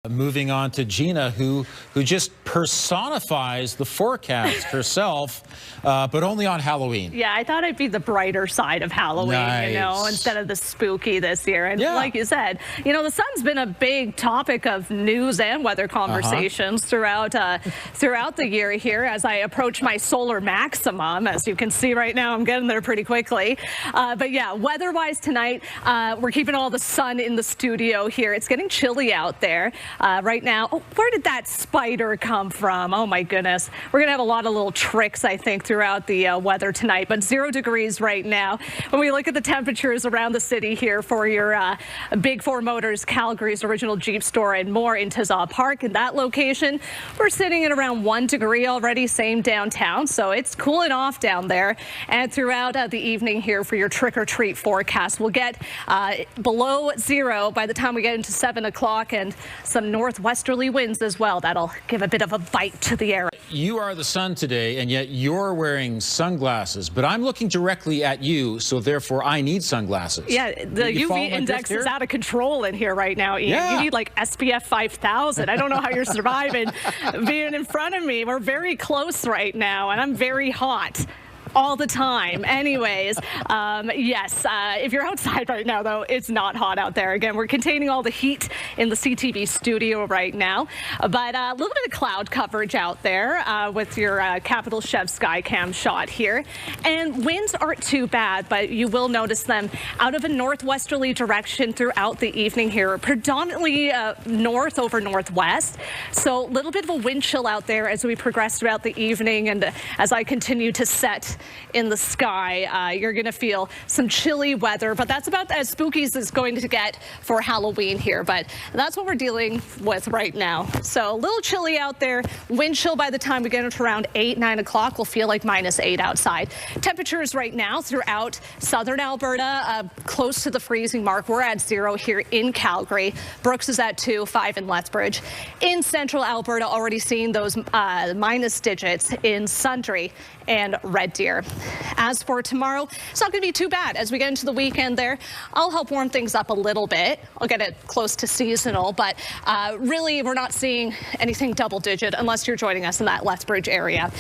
Moving on to Gina, who just personifies the forecast herself, but only on Halloween. Yeah, I thought I'd be the brighter side of Halloween, nice. You know, instead of the spooky this year. And like you said, you know, the sun's been a big topic of news and weather conversations throughout the year here as I approach my solar maximum. As you can see right now, I'm getting there pretty quickly. But yeah, weather-wise tonight, we're keeping all the sun in the studio here. It's getting chilly out there. Right now. Oh, where did that spider come from? Oh my goodness. We're gonna have a lot of little tricks, I think, throughout the weather tonight, but 0 degrees right now. When we look at the temperatures around the city here for your Big Four Motors, Calgary's original Jeep store and more in Tizzaw Park, in that location, we're sitting at around 1 degree already, same downtown, so it's cooling off down there. And throughout the evening here for your trick-or-treat forecast, we'll get below 0 by the time we get into 7 o'clock, and some northwesterly winds as well. That'll give a bit of a bite to the air. You are the sun today, and yet you're wearing sunglasses, but I'm looking directly at you, so therefore I need sunglasses. Yeah, the UV index is out of control in here right now, Ian. Yeah. You need like SPF 5000. I don't know how you're surviving being in front of me. We're very close right now, and I'm very hot all the time. Anyways, yes, if you're outside right now, though, it's not hot out there. Again, we're containing all the heat in the CTV studio right now, but a little bit of cloud coverage out there with your Capital Chev Skycam shot here. And winds aren't too bad, but you will notice them out of a northwesterly direction throughout the evening here, predominantly north over northwest. So a little bit of a wind chill out there as we progress throughout the evening, and as I continue to set in the sky, you're going to feel some chilly weather, but that's about as spooky as it's going to get for Halloween here. But that's what we're dealing with right now. So a little chilly out there. Wind chill by the time we get into around 8, 9 o'clock. We'll feel like -8 outside. Temperatures right now throughout southern Alberta, close to the freezing mark. We're at 0 here in Calgary. Brooks is at 2, 5 in Lethbridge. In central Alberta, already seeing those minus digits in Sundre and Red Deer. As for tomorrow, it's not going to be too bad as we get into the weekend there. I'll help warm things up a little bit. I'll get it close to seasonal, but really we're not seeing anything double digit unless you're joining us in that Lethbridge area.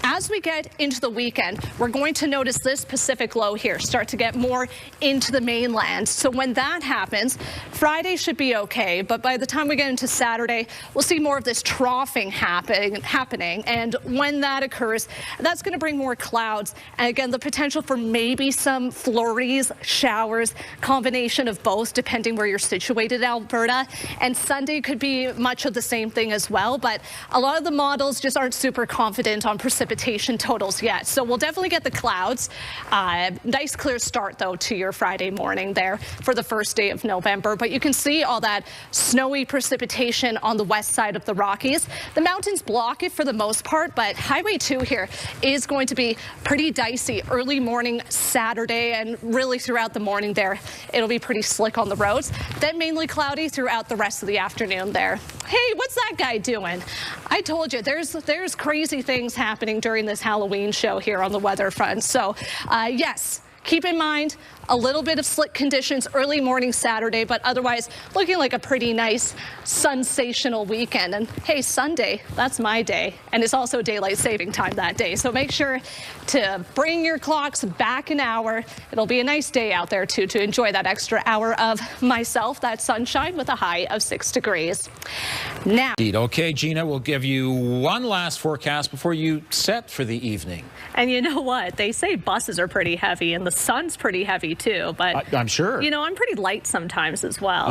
As we get into the weekend, we're going to notice this Pacific low here start to get more into the mainland. So when that happens, Friday should be okay, but by the time we get into Saturday, we'll see more of this troughing happening. And when that occurs, that's going to bring more clouds. And again, the potential for maybe some flurries, showers, combination of both, depending where you're situated in Alberta. And Sunday could be much of the same thing as well. But a lot of the models just aren't super confident on precipitation totals yet. So we'll definitely get the clouds. Nice clear start, though, to your Friday morning there for the first day of November. But you can see all that snowy precipitation on the west side of the Rockies. The mountains block it for the most part, but Highway 2 here is going to be pretty dicey early morning Saturday, and really throughout the morning there, it'll be pretty slick on the roads. Then mainly cloudy throughout the rest of the afternoon there. Hey, what's that guy doing? I told you, there's crazy things happening during this Halloween show here on the weather front. So, yes, keep in mind a little bit of slick conditions early morning Saturday, but otherwise looking like a pretty nice sensational weekend. And hey, Sunday, that's my day, and it's also daylight saving time that day, so make sure to bring your clocks back an hour. It'll be a nice day out there too to enjoy that extra hour of myself, that sunshine, with a high of 6 degrees. Now, okay, Gina, we'll give you one last forecast before you set for the evening. And you know what? They say buses are pretty heavy and the sun's pretty heavy too, but I'm sure. You know, I'm pretty light sometimes as well.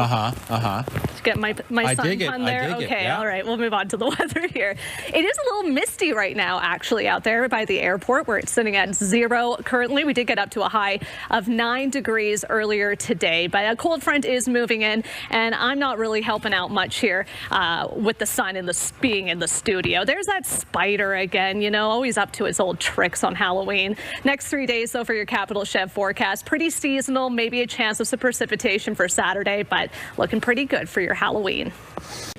Get my sun pun there? Okay, yeah. All right, we'll move on to the weather here. It is a little misty right now, actually, out there by the airport where it's sitting at 0 currently. We did get up to a high of 9 degrees earlier today, but a cold front is moving in, and I'm not really helping out much here with the sun and being in the studio. There's that spider again, you know, always up to his old tricks on Halloween. Next 3 days, though, for your Capital Chev forecast, pretty seasonal, maybe a chance of some precipitation for Saturday, but looking pretty good for your Halloween.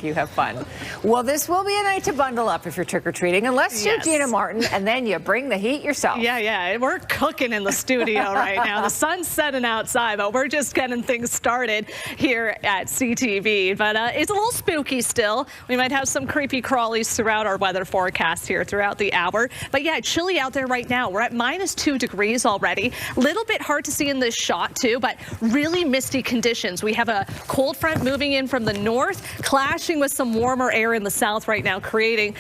You have fun. Well, this will be a night to bundle up if you're trick-or-treating, unless you're Gina Martin, and then you bring the heat yourself. Yeah. We're cooking in the studio right now. The sun's setting outside, but we're just getting things started here at CTV. But it's a little spooky still. We might have some creepy crawlies throughout our weather forecast here throughout the hour. But yeah, it's chilly out there right now. We're at -2 degrees already. A little bit hard to see in this shot too, but really misty conditions. We have a cold front moving in from the north, clashing with some warmer air in the south right now, creating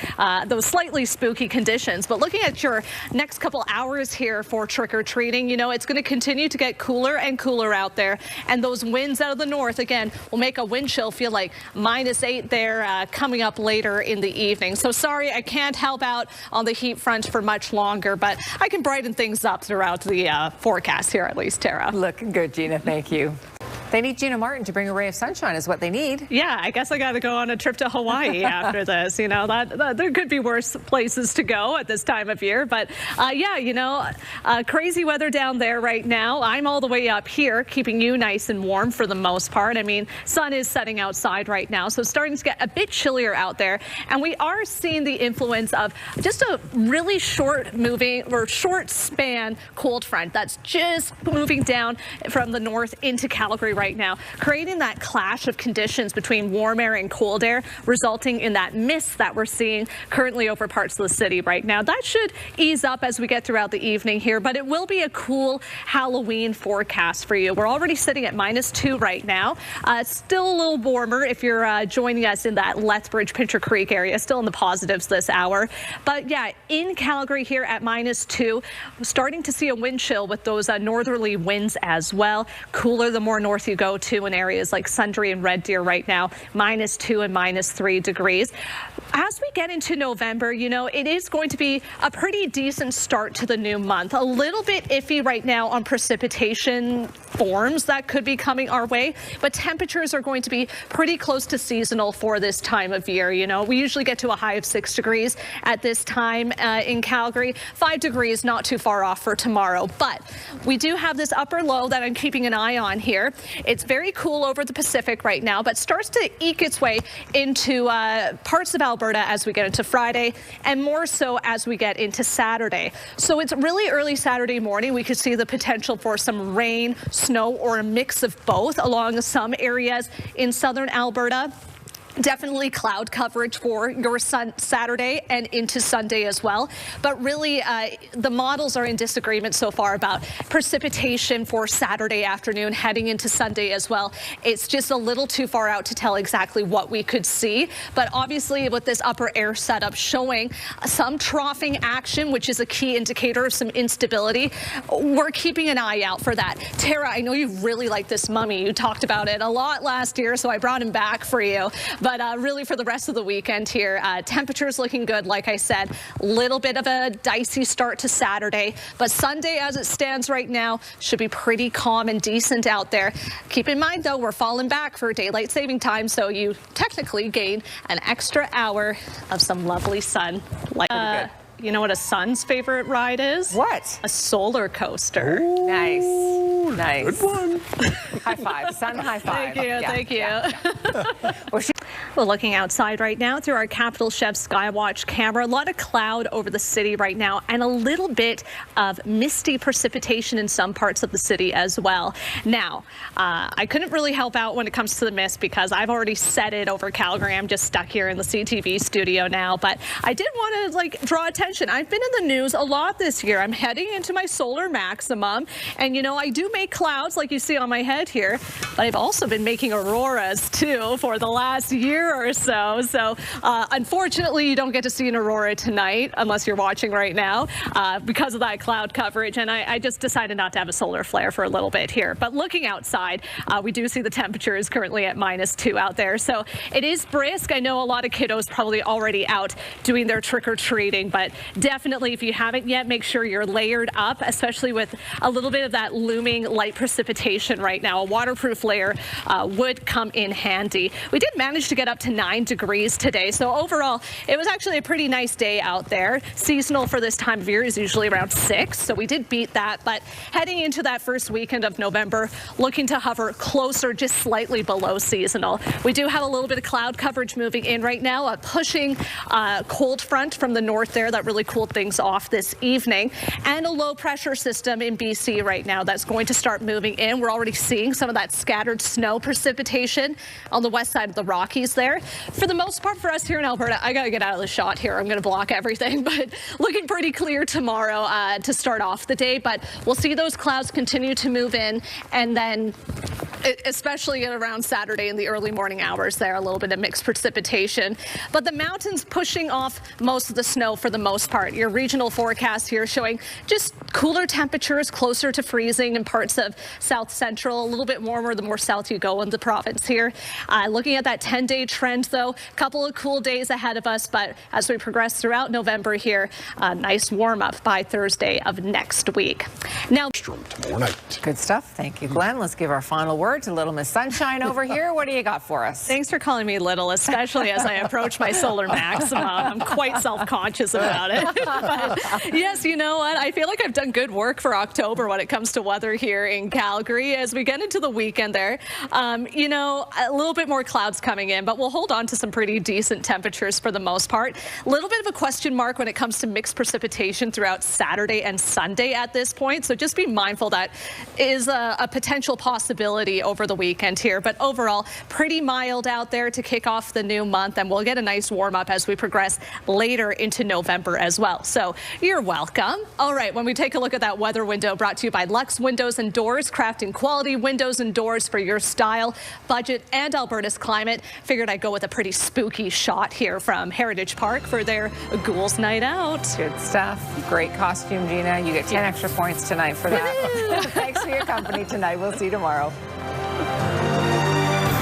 those slightly spooky conditions. But looking at your next couple hours here for trick-or-treating, you know, it's going to continue to get cooler and cooler out there. And those winds out of the north, again, will make a wind chill feel like -8 there coming up later in the evening. So sorry, I can't help out on the heat front for much longer, but I can brighten things up throughout the forecast here, at least, Tara. Looking good, Gina. Thank you. They need Gina Martin to bring a ray of sunshine is what they need. Yeah, I guess I got to go on a trip to Hawaii after this. You know, that there could be worse places to go at this time of year. But yeah, you know, crazy weather down there right now. I'm all the way up here, keeping you nice and warm for the most part. I mean, sun is setting outside right now, so it's starting to get a bit chillier out there. And we are seeing the influence of just a really short span cold front that's just moving down from the north into Calgary right now, creating that clash of conditions between warm air and cold air, resulting in that mist that we're seeing currently over parts of the city right now. That should ease up as we get throughout the evening here, but it will be a cool Halloween forecast for you. We're already sitting at -2 right now. Still a little warmer if you're joining us in that Lethbridge, Pincher Creek area, still in the positives this hour. But yeah, in Calgary here at -2, starting to see a wind chill with those northerly winds as well. Cooler the more north you go to in areas like Sundre and Red Deer right now, -2 and -3 degrees. As we get into November, you know, it is going to be a pretty decent start to the new month. A little bit iffy right now on precipitation forms that could be coming our way, but temperatures are going to be pretty close to seasonal for this time of year. You know, we usually get to a high of 6 degrees at this time in Calgary. 5 degrees not too far off for tomorrow, but we do have this upper low that I'm keeping an eye on here. It's very cool over the Pacific right now, but starts to eke its way into parts of Alberta as we get into Friday, and more so as we get into Saturday. So it's really early Saturday morning. We could see the potential for some rain, snow, or a mix of both along some areas in southern Alberta. Definitely cloud coverage for your Saturday and into Sunday as well. But really, the models are in disagreement so far about precipitation for Saturday afternoon heading into Sunday as well. It's just a little too far out to tell exactly what we could see. But obviously, with this upper air setup showing some troughing action, which is a key indicator of some instability, we're keeping an eye out for that. Tara, I know you really like this mummy. You talked about it a lot last year, so I brought him back for you. But really for the rest of the weekend here, temperatures looking good. Like I said, a little bit of a dicey start to Saturday, but Sunday as it stands right now should be pretty calm and decent out there. Keep in mind though, we're falling back for daylight saving time, so you technically gain an extra hour of some lovely sun. Like you know what a son's favorite ride is? What? A solar coaster. Ooh, nice. Good one. High five. Sun high five. Thank you. Yeah. Well, looking outside right now through our Capital Chef Skywatch camera, a lot of cloud over the city right now and a little bit of misty precipitation in some parts of the city as well. Now, I couldn't really help out when it comes to the mist because I've already said it over Calgary. I'm just stuck here in the CTV studio now, but I did want to draw attention. I've been in the news a lot this year. I'm heading into my solar maximum, and you know, I do make clouds like you see on my head here, but I've also been making auroras too for the last year or so. So unfortunately, you don't get to see an aurora tonight unless you're watching right now because of that cloud coverage, and I just decided not to have a solar flare for a little bit here. But looking outside, we do see the temperature is currently at -2 out there, so it is brisk. I know a lot of kiddos probably already out doing their trick-or-treating, but definitely if you haven't yet, make sure you're layered up, especially with a little bit of that looming light precipitation right now. A waterproof layer would come in handy. We did manage to get up to 9 degrees today. So overall, it was actually a pretty nice day out there. Seasonal for this time of year is usually around 6, so we did beat that. But heading into that first weekend of November, looking to hover closer, just slightly below seasonal. We do have a little bit of cloud coverage moving in right now, a pushing cold front from the north there that really cooled things off this evening, and a low pressure system in BC right now that's going to start moving in. We're already seeing some of that scattered snow precipitation on the west side of the Rockies there. For the most part for us here in Alberta, I gotta get out of the shot here. I'm gonna block everything, but looking pretty clear tomorrow to start off the day. But we'll see those clouds continue to move in, and then especially at around Saturday in the early morning hours there, a little bit of mixed precipitation. But the mountains pushing off most of the snow for the most part. Your regional forecast here showing just cooler temperatures, closer to freezing in parts of south central, a little bit warmer the more south you go in the province here. Looking at that 10-day trend though, a couple of cool days ahead of us, but as we progress throughout November here, a nice warm up by Thursday of next week. Now, tomorrow night. Good stuff. Thank you, Glenn. Let's give our final word to Little Miss Sunshine over here. What do you got for us? Thanks for calling me little, especially as I approach my solar maximum. I'm quite self-conscious about it. But yes, you know what? I feel like I've done good work for October when it comes to weather here in Calgary. As we get into the weekend there, you know, a little bit more clouds coming in, but we'll hold on to some pretty decent temperatures for the most part. A little bit of a question mark when it comes to mixed precipitation throughout Saturday and Sunday at this point. So just be mindful that is a potential possibility over the weekend here. But overall, pretty mild out there to kick off the new month, and we'll get a nice warm up as we progress later into November as well. So you're welcome. All right, when we take a look at that weather window brought to you by Lux Windows and Doors, crafting quality windows and doors for your style, budget, and Alberta's climate. Figured I'd go with a pretty spooky shot here from Heritage Park for their Ghouls Night Out. Good stuff. Great costume, Gina. You get 10 extra points tonight for that. Thanks for your company tonight. We'll see you tomorrow.